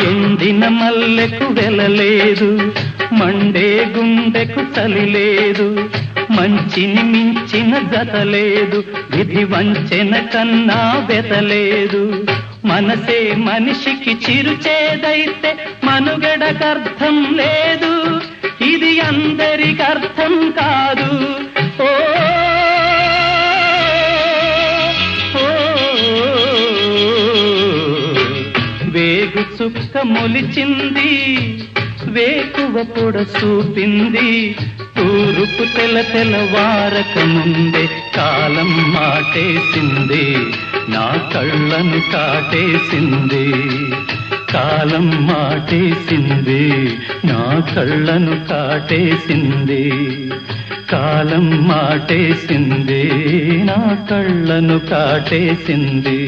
ఎండిన మల్లెకు వెలలేదు, మండే గుండెకు చలి లేదు, మంచిని మించిన జతలేదు, విధి వంచెన కన్నా వెతలేదు. మనసే మనిషికి చిరుచేదైతే మనుగడకర్థం లేదు, ఇది అందరికి అర్థం కాదు. ఓ వేగు చుక్క మొలిచింది, వేకువ పొడ చూపింది, తూరుపు తెల్లవారక ముందే కాలం మాటేసింది, నా కళ్ళను కాటేసింది. కాలం మాటేసింది, నా కళ్ళను కాటేసింది. కాలం మాటేసింది, నా కళ్ళను కాటేసింది.